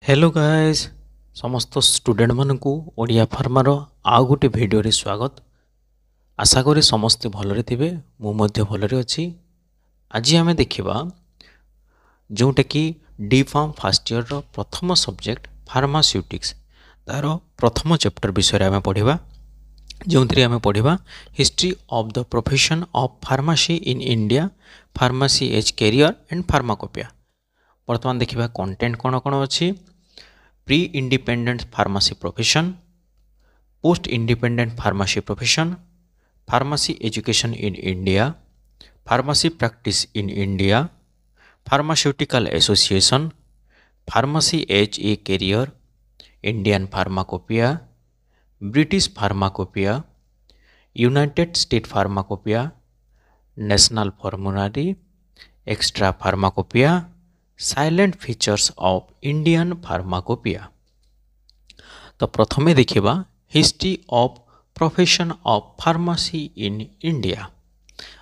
Hello guys समस्त student मानकु Odia farmer आउ गोटे भिडियो रे स्वागत। आशा करी समस्ते भलरे थिबे मु मध्य भलरे अछि। आज आमे देखिबा जोटा कि डी फार्म फर्स्ट ईयर रो प्रथम सब्जेक्ट फार्मास्यूटिक्स तार प्रथम चैप्टर विषय रे आमे पढिबा जोंथरे आमे पढिबा history of the profession of pharmacy in India, pharmacy as career and pharmacopoeia. वर्तमान देखिबा कंटेंट कोन कोन अछि। Pre independent pharmacy profession, post independent pharmacy profession, pharmacy education in India, pharmacy practice in India, pharmaceutical association, pharmacy as a career, Indian pharmacopoeia, British pharmacopoeia, United States pharmacopoeia, national formulary, extra pharmacopoeia, salient features of Indian pharmacopoeia. तो प्रथमे देखिबा history of profession of pharmacy in India.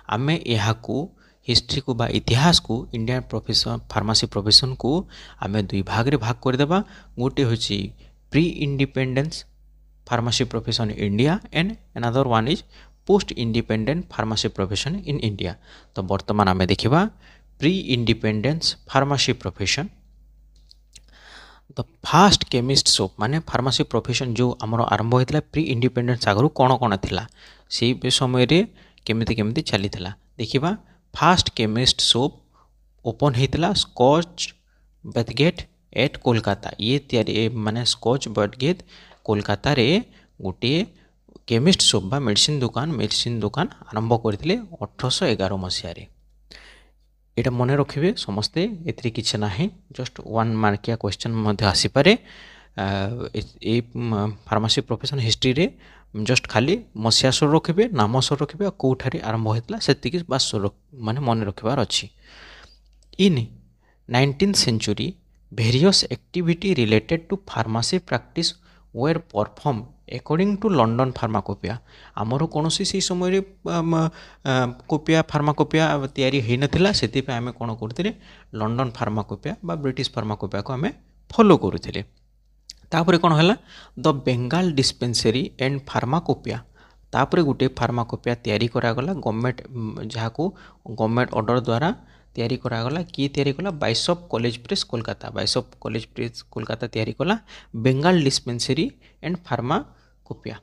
आमे यहाकू history को बा इतिहास को Indian profession pharmacy profession को आमे दुई भाग रे भाग कर देबा। गोटे होची pre independence pharmacy profession India and another one is post independent pharmacy profession in India. तो वर्तमान आमे देखिबा प्री इंडिपेंडेंस फार्मेसी प्रोफेशन। तो फास्ट केमिस्ट सोप माने फार्मेसी प्रोफेशन जो आमर आरंभ होता प्री इंडिपेंडेंस आगु कौन कौन थिला से समय रे केमिति केमिति चली थिला देखिबा। फास्ट केमिस्ट सोप ओपन होता स्कॉच बेथगेट एट कोलकाता। ये तैयारी माने स्कॉच बेथगेट कोलकाता रे गोटे केमिस्ट सोप बा मेडिसिन दुकान आरंभ करथिले 1811 मसीह रे। एटा मने रखिबे समस्ते एथि किछ नाही जस्ट वन मार्किया क्वेश्चन मध्ये आसी पारे। ए फार्मेसी प्रोफेशन हिस्ट्री रे जस्ट खाली मसिया सर रखिबे नाम सर रखिबे कोठारी आरंभ होतला सेतिकी बस माने मने रखिबार अछि। इन 19th century various activity related to pharmacy practice were performed according to London Pharmacopoeia। आमर कौन सी समय कोपिया फार्माकोपिया तैयारी हो नाला से आम कौन करते लंडन फार्माकोपिया बा ब्रिटिश फार्माकोपिया को आम फॉलो करुले। तापर कौन है the Bengal dispensary and pharmacopoeia. तापर गोटे फार्माकोपिया तैयारी करागला गवर्नमेंट जहाँ गवर्नमेंट ऑर्डर द्वारा तैयारी करागला। किए तैयारी कला Bishop College Press Kolkata. Bishop College Press Kolkata तैयारी कला बेंगाल डिस्पेंसरी एंड फार्माकोपिया।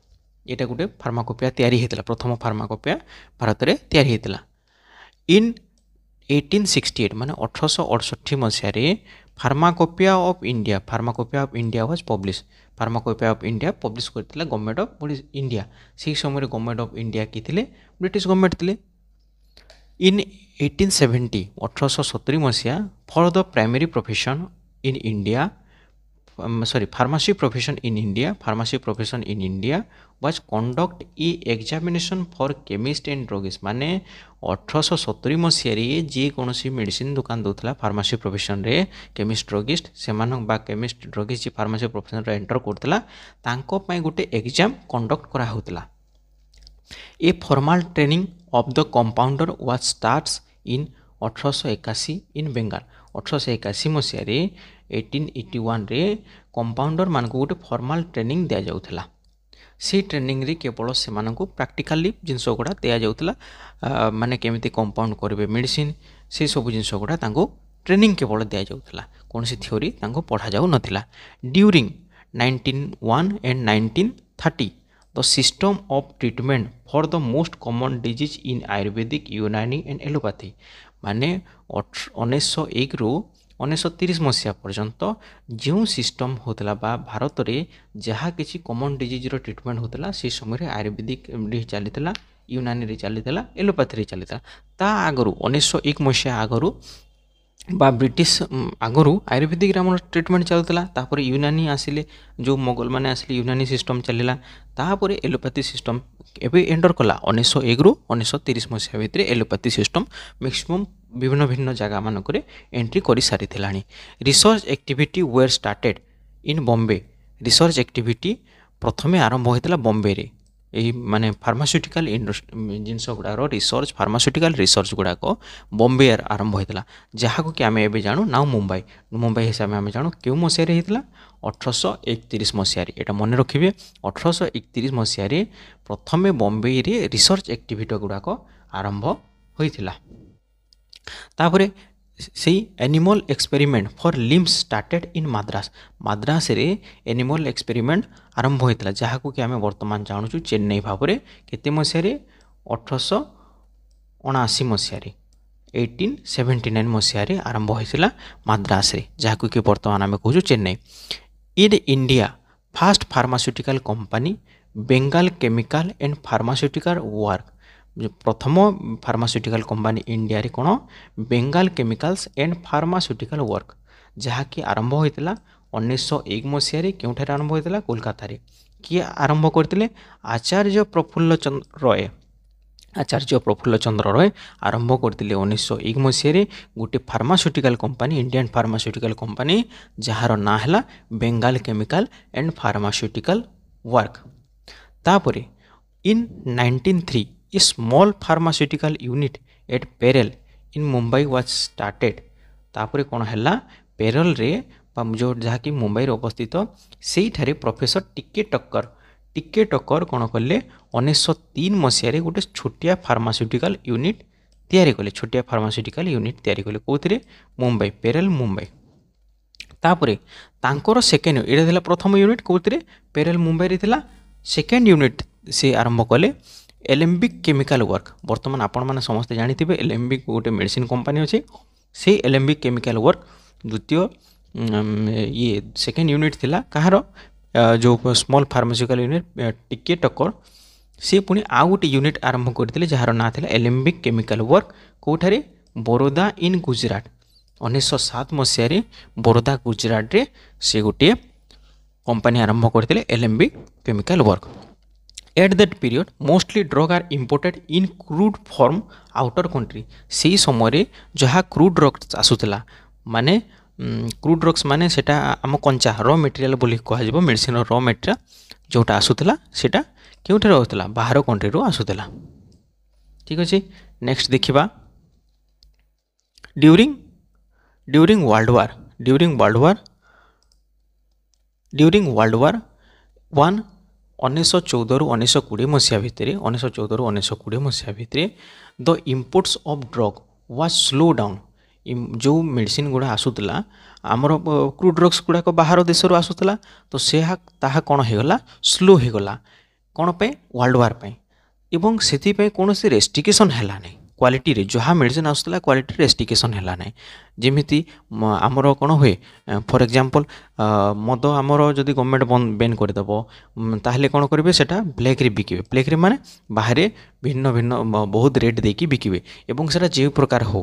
यहाँ गोटे फार्माकोपिया तैयारी होता प्रथम फार्माकोपिया भारत में तैयारी होता। इन 1868 माने 1868 मसीह pharmacopoeia of India was publish. Pharmacopoeia of India publish करथिला गवर्नमेंट ऑफ इंडिया। से समय गवर्नमेंट ऑफ इंडिया की थिले ब्रिटिश गवर्नमेंट थिले। इन 1870 मसीहा for the primary profession in India pharmacy profession in India was conduct A examination for chemist and druggist. माने 1870 मसीह जी कौन medicine दुकान दूसरा फार्मेसी प्रोफेशन रे केमिस्ट ड्रगिस्ट से केमिस्ट ड्रगिस्ट जी फार्मेसी प्रोफेशन रे एंटर करता गोटे एग्जाम कंडक्ट करा होतला। A formal training of the compounder was starts in 1881 इन बेंगाल। 1881 मसीह 1881 रे कंपाउंडर मान को गोटे फॉर्मल ट्रेनिंग दिया जाउथला। से ट्रेनिंग रे केवल से मानक प्रैक्टिकली जिनस गुड़ा दिया जाउथला माने केमिति कंपाउंड करबे मेडिसिन से सब जिनस गुड़ा तांको ट्रेनिंग केवल दिया जाउथला कौन सी थ्योरी तांको पढ़ा जाउ नथिला। During 1901 and 1930 the system of treatment for the most common disease in Ayurvedic Unani and allopathy माने 1901 रु 1930 मसीहा पर्यंत जो सिस्टम होता बा भारत में जहाँ किसी कॉमन डिजीज रो ट्रीटमेंट होता से समय आयुर्वेदिक चली यूनानी चली एलोपैथी चली ता आगु 1901 मसीहा आगु बा ब्रिटिश आगु आयुर्वेदिक आम ट्रीटमेंट चलूला। तापर यूनानी आसिले जो मोगल मैंने आसिले यूनानी सिस्टम चलला। तापर एलोपैथी सिस्टम एवं एंटर कला 1901 रु 1930 मसीहा भितर एलोपैथी सिस्टम मैक्सिमम विभिन्न भिन्न जगह मानक एंट्री कर सारी। Research activity were started in Bombay. Research activity प्रथमे आरंभ होता बॉम्बे रे यही माने फार्मास्यूटिकल जिनस गुड़ाक रिसर्च फार्मास्यूटिकल रिसर्च गुड़ाक बॉम्बे आरंभ होता जहाँ कि आम ए जानू नाउ मुंबई मुंबई हिसाब से आम जानू क्यों मसीह होता 1831 मसीह यहाँ मन रखिए 1831 मसीह प्रथम बॉम्बे रे रिसर्च एक्टिविटी गुड़ाक आरंभ होता तापर से animal experiment for limbs started in Madras Madras रे एनिमल एक्सपेरिमेंट आरंभ होता जहाँ कि आम बर्तमान जानूँ चेन्नई भाव में केते मसीह 1879 मसीह 1879 मसीह आरंभ होता मद्रास रे जहाँ कि बर्तमान आम कहूँ Chennai in India fast pharmaceutical company Bengal chemical and pharmaceutical work जो प्रथम फार्मास्यूटिकल कंपनी इंडिया रे कौन Bengal chemicals and pharmaceutical work जहाँकि आरंभ होता 1901 मसीह क्योंठार आरंभ होता कोलकाता रे किए आरंभ करते आचार्य प्रफुल्ल चंद्र रॉय आरंभ करते 1901 मसीह गोटे pharmaceutical company Indian pharmaceutical company जार ना है Bengal chemical and pharmaceutical work तापर in 1903 a small pharmaceutical unit at Parel in Mumbai was started तापर कौन है पेरेल रे जो जहाँकि मुंबई अवस्थित से ठारे प्रोफेसर टीके टक्कर कौन कले 1903 मसीह गोटे छोटिया फार्मास्यूटिकल यूनिट तैयारी कले छोटिया फार्मास्यूटिकल यूनिट तैयारी कले कौन मुंबई पेरेल मुंबई तापर तांकर सेकेंड ये प्रथम यूनिट कौन पेरेल मुंबई थी सेकेंड यूनिट से आरंभ कले एलेम्बिक केमिकल वर्क बर्तमान आपण मैंने समस्ते जानी एलेम्बिक गोटे मेडिसिन कंपनी अच्छे से एलेम्बिक केमिकल वर्क द्वितीय ये सेकेंड यूनिट थिला कहार जो स्मॉल फार्मास्यूटिकल यूनिट टीके टक्कर सी पुणी आउ गोटे यूनिट आरंभ करते जार ना था एलेम्बिक केमिकल वर्क कौठारे बरोदा इन गुजरात 1907 मसीह बरोदा गुजरात रे से गोटे कंपनी आरंभ करते Alembic chemical work at that period mostly drug are imported in crude form outer country से समय जहाँ क्रूड ड्रग्स आसूला माने क्रूड ड्रग्स माने सेटा आम कंचा र मटेरियल बोली कह मेडिसिन र मटेरियल जोटा आसूला सेटा क्योंठार होता बाहर कंट्री रो आसूला ठीक अच्छे नेक्स्ट देखिबा ड्यूरिंग वर्ल्ड वार वन 1914 रु 1920 मसीहा भितर 1914 रु 1920 मसीहा भितर the imports of drug was slow down जो मेडिसिन गुड़ा आसूला आमर क्रूड ड्रग्स गुड़ाक बाहर देश आसूला तो से ताहा कौन होगला स्लो होगला कौन पे वर्ल्ड वार पे एवं से कौन से रेस्ट्रिकेशन है नहीं क्वालिटी रे जहाँ मेडिसिन आसूला क्वालिटी रेस्ट्रिकेशन है ना जमीती आमर कौन हुए फॉर एग्जांपल मद आमर जदि गवर्नमेंट बैन करदेव ताहले कौन करेंगे सेटा ब्लैक रे बिकिबे ब्लैक रे माने बाहर भिन्न भिन्न बहुत रेट देकी बिकिबे एवं सेटा जो प्रकार हो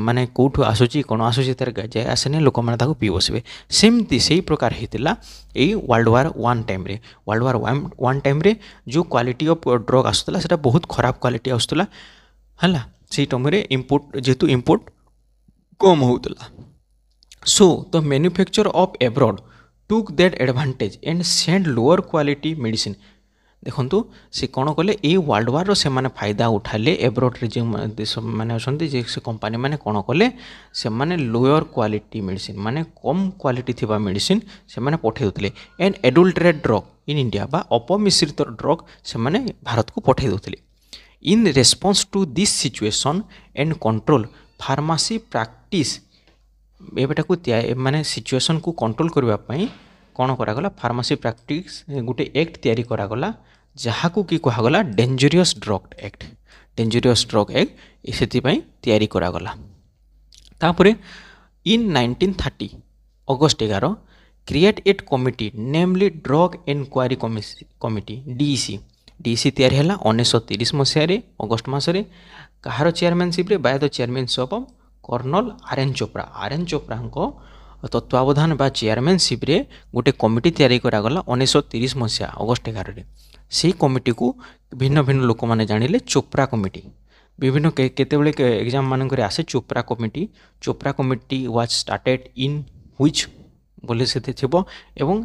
माने कोठु आसुची कौन आसुची तार जाए आसेने लोक मैंने ताको पी बसबे सेमती से प्रकार होता यही वर्ल्ड वार वन टाइम रे वर्ल्ड वार वन टाइम रे जो क्वालिटी ऑफ ड्रग आसूला सेटा बहुत खराब क्वालिटी आसूला है से टाइम इम्पोर्ट जेहेतु इम्पोर्ट कम होता so the manufacture of abroad took that advantage and send lower quality medicine देखंतु से कौन कले ये वर्ल्ड वार से माने फायदा उठाले एब्रॉड रे जो देश माने अछंती जे से कंपनी माने कौन कले से माने लोअर क्वालिटी मेडिसिन माने कम क्वालिटी थिबा मेडिसिन से माने पठे दोतले and adulterate drug in India बा अपमिश्रित ड्रग से माने भारत को पठे दोतले in response to this situation and control pharmacy practice एटा को माने सिचुएशन को कंट्रोल करने कौन करागला फार्मासी प्रैक्टिस गोटे एक्ट तैयारी करागला जहाँ को कि कहगला डेंजरियस ड्रग एक्ट से तैयारी करागला तापरे in 1930 August 11 create at committee namely drug inquiry committee DC तैयारी है 1930 मसीह अगस्ट मसरे कहार chairmanship by the chairmanship of colonel R N. Chopra तत्वावधान बा चेयरमैनशिप रे गोटे कमिटी तैयारी करागला 1930 मसीहा अगस्ट 11 से कमिटी को भिन्न भिन्न लोक मैंने जानिले चोप्रा कमिटी विभिन्न केतेबेले एग्जाम मानक आसे Chopra committee was started in which ବୋଲି ସେଠି ଥିବ ଏବଂ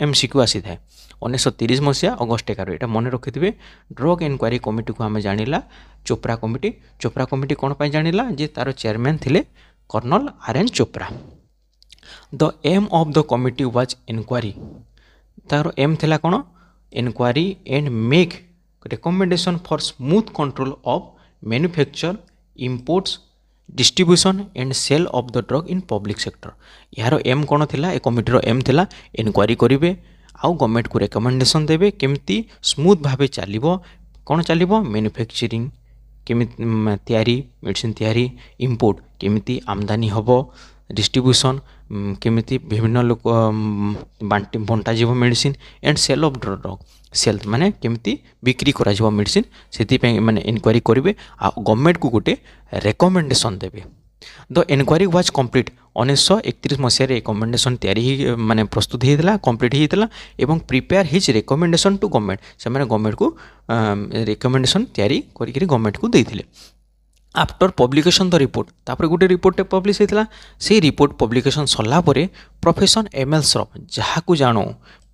MCQ ଆସିଥାଏ। 1930 ମସିହା ଅଗଷ୍ଟ 11 ଏଇଟା ମନେ ରଖିଥିବେ। ଡ୍ରଗ୍ ଏନକ୍ୱାରି କମିଟିକୁ ଆମେ ଜାଣିଲା ଚୋପ୍ରା କମିଟି। ଚୋପ୍ରା କମିଟି କ'ଣ ପାଇଁ ଜାଣିଲା ଯେ ତାର ଚେୟାରମ୍ୟାନ୍ ଥିଲେ colonel RN Chopra. The aim of the committee was enquiry. ତାର ଏମ୍ ଥିଲା କ'ଣ? Enquiry and make recommendation for smooth control of manufacture imports distribution and sale of the drug in public sector. यार एम कौन थिला? ए कमिटीर M थिला inquiry करेंगे आउ government को रेकमेंडेशन देवे केमती स्मूथ भाव चलो कौन चलो मैन्युफैक्चरिंग केमी तैयारी मेडिसिन तैयारी इम्पोर्ट केमिति आमदानी हम डिस्ट्रीब्यूशन केमिति विभिन्न लोक बंटा जीव medicine and sale of drug sale माने केमिति बिक्री करा जीव मेडिसिन से माने इनक्वारी करेंगे आ गवर्नमेंट को गोटे रेकमेंडेशन देवे। द इनक्वारी वाज कंप्लीट 1931 मसीह रेकमेंडेशन तैयारी माने प्रस्तुत होता कंप्लीट होता एवं prepare his recommendation to government से गवर्नमेंट को रेकमेंडेशन तैयारी करी गवर्नमेंट को देते। आफ्टर पब्लिकेशन द रिपोर्ट तापर गोटे रिपोर्ट पब्लिश होता से रिपोर्ट पब्लिकेशन सरला प्रोफेसर ML श्रफ जहाँ को जानो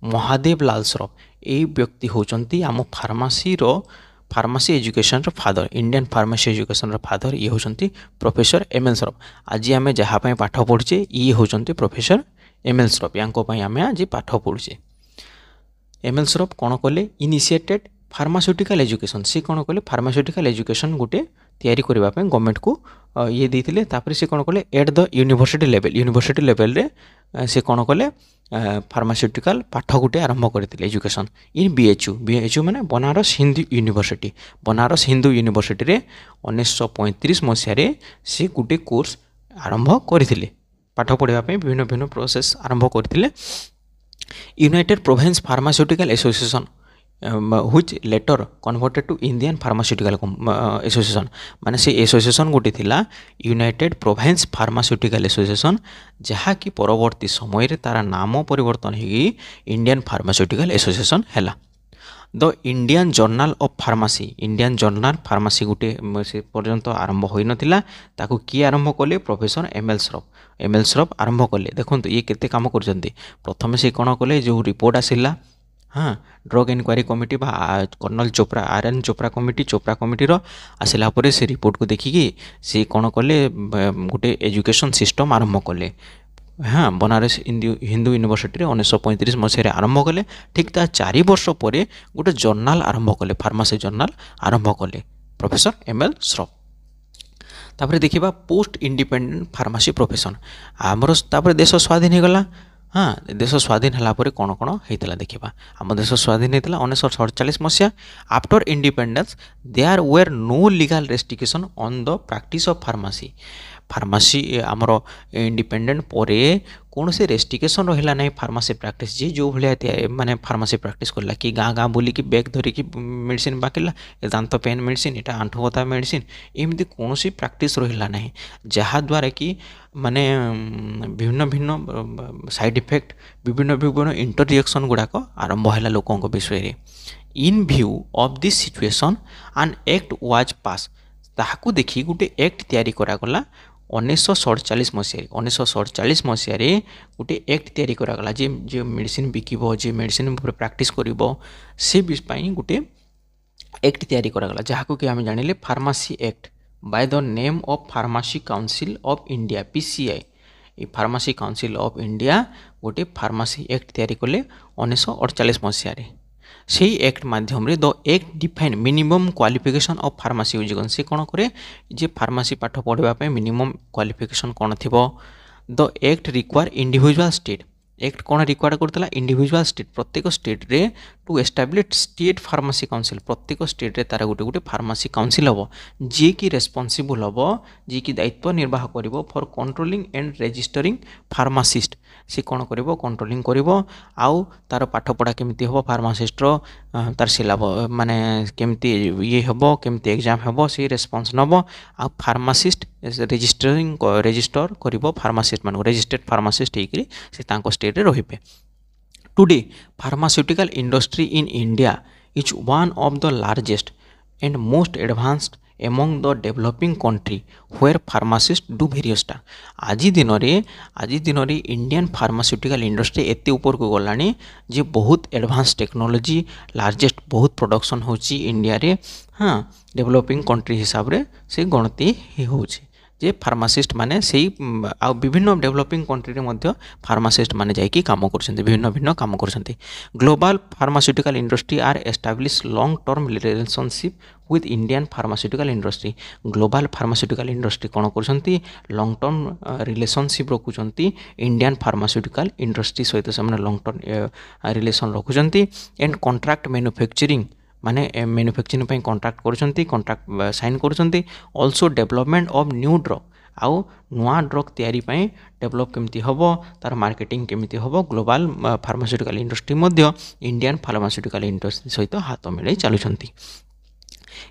महादेव लाल श्रफ ये व्यक्ति होचंती आम pharmacy education father Indian pharmacy education father ये होचंती प्रोफेसर ML श्रफ। आज आम जहाँ पाठ पढ़ुचे ये होचंती प्रोफेसर ML श्रफ यांकों आम आज पाठ पढ़ुचे। ML श्रफ कौन कले? इनिशिएटेड फार्मास्यूटिकल एजुकेशन सी कौन कले? फार्मास्यूटिकल एजुकेशन गोटे तैयारी करने गवर्नमेंट को ये देते तापर से कौन कले? एट द यूनिवर्सिटी लेवल रे से कौन कले? फार्मास्यूटिकल पाठ गोटे आरंभ करते एजुकेशन इन BHU माने बनारस हिंदू यूनिवर्सिटी। बनारस हिंदू यूनिवर्सिटी रे 1935 मसीह से गोटे कोर्स आरंभ करते पाठ पढ़ाई विभिन्न विभिन्न प्रोसेस आरंभ करते। United province pharmaceutical association which later converted to Indian Pharmaceutical Association माने से एसोसिएशन गोटे थिला यूनाइटेड प्रोविंस फार्मास्यूटिकल एसोसिएशन जहाँ कि परवर्ती समय रे तारा नाम परिवर्तन होगी इंडियन फार्मास्यूटिकल एसोसिएशन हैला। The Indian journal of pharmacy Indian journal pharmacy गोटे से पर्यंत आरंभ हो नथिला ताकू किए आरंभ कले? प्रोफेसर ML श्रफ आरंभ कले। देखो ये केते काम करजंती प्रथम से कौन कले? जो रिपोर्ट आसिला हाँ drug inquiry committee colonel Chopra RN Chopra committee आसला से रिपोर्ट को देखिकी से कौन कले? गोटे एजुकेशन सिस्टम आरंभ कले। हाँ बनारस हिंदू यूनिवर्सिटी 1935 मसीह आरंभ कले। ठीक ता 4 वर्ष पर गोटे जर्नाल आरंभ कले फार्मासी जर्नाल आरंभ कले प्रोफेसर ML श्रफ। तापर देखिबा पोस्ट इंडिपेंडेंट फार्मासी प्रोफेशन आमर तापर देश स्वाधीन हो गला। हाँ देश स्वाधीन है कौन कौन होता देखा आम देश स्वाधीन होता 1947 मसीहा। After independence there were no legal restriction on the practice of pharmacy आमर इंडिपेंडेंट पर कौन से रेस्ट्रिक्शन रहा ना फार्मासी प्रैक्टिस जी जो भाया माने फार्मासी प्रैक्टिस करला कि गाँ गाँ बुलिकी बैग धरिकी मेडिसिन बाकिला दांत पेन मेडिसिन एटा आंठू बता मेडिसिन एमती कौन सी प्रैक्टिस रहा ना जहाँद्वारा कि माने भिन्न भिन्न साइड इफेक्ट विभिन्न विभिन्न इंटररिएक्शन गुड़ाक आरंभ है लोकों विषय। In view of this situation an act was pass ताकू देखी गोटे एक्ट तैयारी करागला 1947 मसीह गोटे एक्ट तैयारी करागला जे मेडिसिन बिकिबो जे मेडिसिन प्रैक्टिस करिबो से विषय गोटे एक्ट तैयारी करागला जहाँ कि आम जानिले pharmacy act by the name of pharmacy council of India PCI। ये फार्मासी काउंसिल ऑफ इंडिया गोटे फार्मासी एक्ट तैयारी कले 1948 मसीह। से एक्ट माध्यम the act define minimum qualification of pharmacy यूजिगन से कौन करे जे फार्मासी पाठ पढ़ाई मिनिमम क्वालिफिकेशन कौन थी। The act require individual state act कौन रिक्वायर करता? इंडिविजुअल स्टेट प्रत्येक स्टेट रे to establish state pharmacy council प्रत्येक स्टेट रे तार गोटे गोटे फार्मासी काउंसिल हम जी की रेस्पॉन्सिबल हम जी की दायित्व निर्वाह कर for controlling and registering pharmacist से कौन कर कंट्रोलिंग कर आउ तार पाठपढ़ा केमती हम फार्मासिस्टर तार सिलेबस माने केमती ये हम केमती एग्जाम हम से रेस्पॉन्स नब आ फार्मासिस्ट रजिस्टर कर फार्मासिस्ट मान रजिस्टर्ड फार्मासिस्ट होकर से स्टेट रे। Today pharmaceutical industry in India is one of the largest and most advanced among the developing country where pharmacist do various task. आज दिन रे इंडियन फार्मास्यूटिकल इंडस्ट्री एते ऊपर को गलानी जे बहुत एडवांस टेक्नोलोजी लार्जेस्ट बहुत प्रोडक्शन होची इंडिया रे। हाँ, डेवलपिंग कंट्री हिसाब रे से गणति होची जे फार्मासिस्ट माने से आ विभिन्न डेवलपिंग कंट्री रे मध्य फार्मासिस्ट माने जाइकी काम करछन्ते, विभिन्न भिन्न काम करछन्ते। Global pharmaceutical industry are establish long term relationship with Indian pharmaceutical industry. Global pharmaceutical industry कोन करछन्ती लॉन्ग टर्म रिलेशनशिप रखुछन्ती इंडियन फार्मास्यूटिकल इंडस्ट्री सहित से माने लॉन्ग टर्म रिलेशन रखुछन्ती। एंड कॉन्ट्रैक्ट मैन्युफैक्चरिंग माने मैन्युफैक्चरिंग पे कॉन्ट्रैक्ट करछन्ती, कॉन्ट्रैक्ट साइन करछन्ती। Also development of new drug आउ नुआ ड्रग तैयारी पे डेवलप केमती हबो तार मार्केटिंग केमती हबो ग्लोबल फार्मास्यूटिकल इंडस्ट्री मध्य इंडियन फार्मास्यूटिकल इंडस्ट्री सहित हाथ मिलाई चलुछन्ती।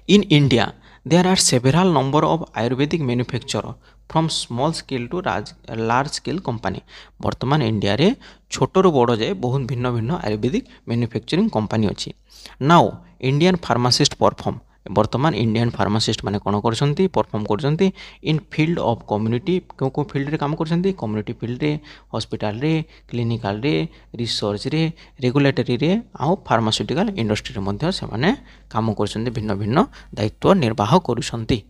In India there are several number of Ayurvedic manufacturer from small scale to large scale company. वर्तमान इंडिया रे छोट रु बड़ जाए बहुत भिन्न भिन्न आयुर्वेदिक मैन्युफैक्चरिंग कंपनी अच्छी। नाउ इंडियन फार्मासिस्ट परफॉर्म वर्तमान इंडियन फार्मासिस्ट माने कोन करछन्ती परफॉर्म करछन्ती इन फील्ड ऑफ कम्युनिटी को फील्ड रे काम करछन्ती कम्युनिटी फील्ड रे हॉस्पिटल रे क्लिनिकल रे रिसर्च रे रेगुलेटरी रे आ फार्मास्यूटिकल इंडस्ट्री रे मध्य से माने काम करछन्ती भिन्न भिन्न दायित्व निर्वाह करूछन्ती।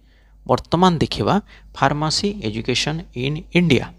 वर्तमान देखिबा pharmacy education in India.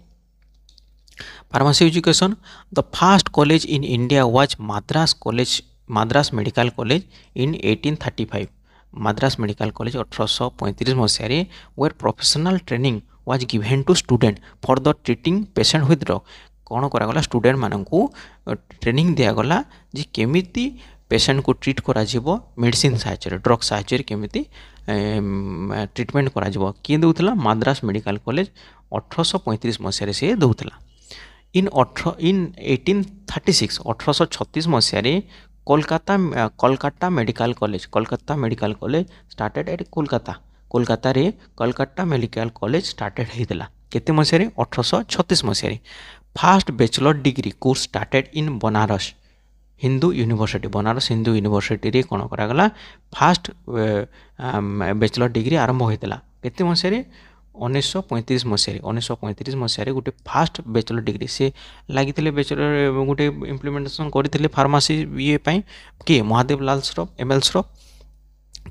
Pharmacy education the first college in India was Madras medical college in 1835। Madras medical college 1835 मसीह where professional training was given to student for the treating patient with drug. कौन करागला स्टूडेंट मानू training दिगला जे केमिति patient को treat करा जीवो medicine साहाय्य drug साहाय्य केमिति ट्रीटमेंट करा जीवो किए दउथला माद्रास मेडिकल कॉलेज 1835 मसीह से दउथला। इन 1836 1836 मसीह Kolkata medical college started at Kolkata रे कोलकाता मेडिकल कॉलेज स्टार्टेड होता केते मसीह 1836 मसीह। First bachelor degree course started in Banaras Hindu University रे कौन करागला फास्ट बैचलर डिग्री आरंभ होता केते मसीह 1935 मसीह गोटे फास्ट बैचलर डिग्री से लगी बैचलर गोटे इम्प्लीमेंटेशन करते फार्मासी ये किए महादेव लाल श्रफ एम.एल. श्रफ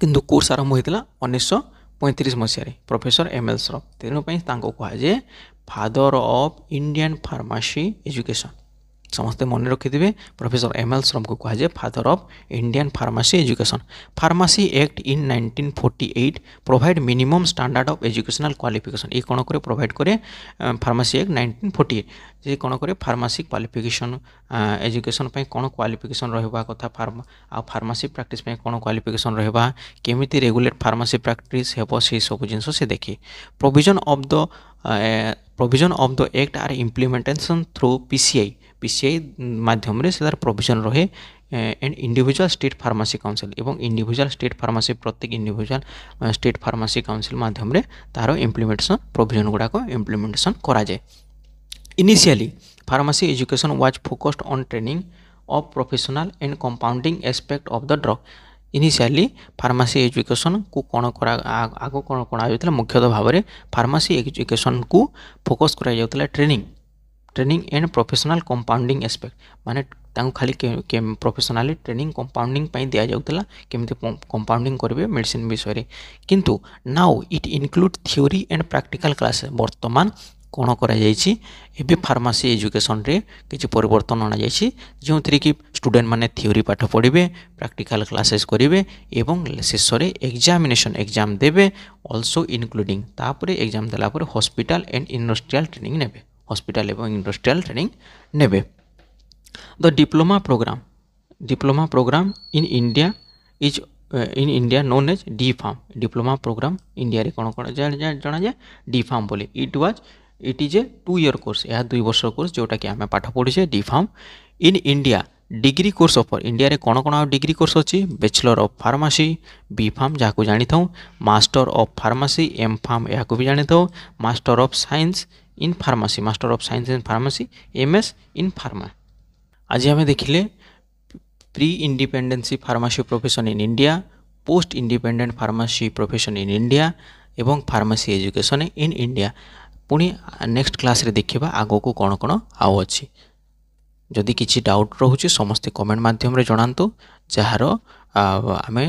किंतु कोर्स आरंभ होता 1935 मसीह प्रोफेसर एम.एल. श्रफ तेणु कहुए father of Indian pharmacy education. समस्ते मन रखिथे प्रोफेसर एम.एल. श्रफ को कहुए father of Indian pharmacy education. Pharmacy act in 1948 provide minimum standard of educational qualification. ये कौन करे प्रोवाइड करे फार्मेसी एक्ट 1948 जे कौन करे फार्मेसी क्वालिफिकेशन एजुकेशन पे कौन क्वालिफिकेशन रहिबा कथा फार्मेसी प्रैक्टिस पे कौन क्वालिफिकेशन रहिबा केमिति रेगुलेट फार्मेसी प्रैक्टिस हेबो से सब जिंस से देखी। Provision of the act are implementation through PCI माध्यम रे से प्रोविजन रहे and individual state pharmacy council एवं इंडिविजुअल स्टेट फार्मेसी प्रत्येक इंडिविजुअल स्टेट फार्मेसी काउंसिल माध्यम रे तार इम्प्लीमेंटेशन प्रोविजन गुड़ाक इम्प्लीमेंटेशन करा जाए। Initially pharmacy education was focused on training of professional and compounding aspect of the drug. Initially pharmacy education को कौन आग कौन आ मुख्यतः भाव में फार्मेसी एजुकेशन को फोकस करा training and professional compounding aspect माने खाली प्रोफेशनली ट्रेनिंग कंपाउंडिंग दि जाऊला केमती कंपाउंडिंग करेंगे मेडिसिन विषय किंतु now it include theory and practical class. वर्तमान कौन कर फार्मेसी एजुकेशन रे किसी परिवर्तन अना जाइए जो थी कि स्टूडेंट माने थ्योरी पाठ पढ़े प्रैक्टिकल क्लासेस करेंगे एवं शेष में एग्जाम देवे ऑल्सो इनक्लूडिंग तापर एग्जाम देलापर हॉस्पिटल एंड इंडस्ट्रियल ट्रेनिंग नेबे हॉस्पिटल एवं इंडस्ट्रियल ट्रेनिंग नेबे। The diploma program in India known as D pharm. Diploma program India रे कौन कौन जाना जाए डी फार्म बोली it is a 2 year course यह 2 वर्ष कोर्स जोटा कि आम पाठ पढ़ुचे D pharm. In India degree course offer India रे कौन कौन डिग्री कोर्स अच्छी bachelor of pharmacy B pharm जहाँ को जानी था master of pharmacy M pharm या भी जानी था master of science in pharmacy MS in pharma. आज आम देखिले pre independency pharmacy profession in India post independent pharmacy profession in India एवं फार्मेसी एजुकेशन इन इंडिया। पुणी नेक्स्ट क्लास रे देखिबा आगो को कोन कोन आउ अछि। जदि किछि डाउट रहुछि समस्त कमेंट माध्यम रे जणांतु, जहार आमे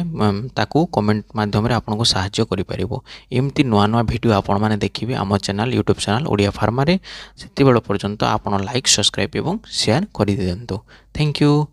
ताकू कमेंट माध्यम रे आपनको सहाय्य करि परिबो। एमती नुआ नुआ वीडियो आपण माने देखिबे आम channel YouTube channel Odia pharma रे। सेति बेल पर्यंत आपण लाइक सब्सक्राइब एवं शेयर करि दियंतु। Thank you.